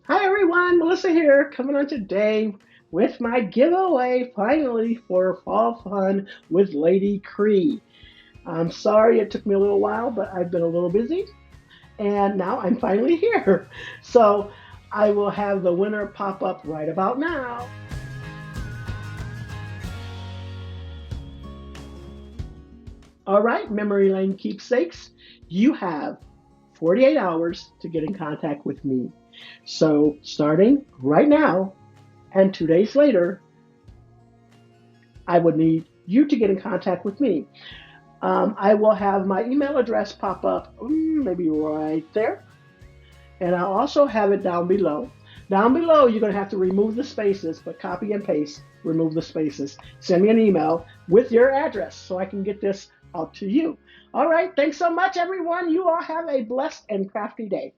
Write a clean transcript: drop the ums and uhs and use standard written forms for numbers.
Hi everyone, Melissa here, coming on today with my giveaway finally for Fall Fun with Lady Kre. I'm sorry it took me a little while, but I've been a little busy and now I'm finally here. So I will have the winner pop up right about now. All right, memory lane keepsakes, you have 48 hours to get in contact with me. So starting right now and 2 days later, I would need you to get in contact with me. I will have my email address pop up maybe right there. And I'll also have it down below. Down below, you're going to have to remove the spaces, but copy and paste, remove the spaces. Send me an email with your address so I can get this out to you. All right. Thanks so much, everyone. You all have a blessed and crafty day.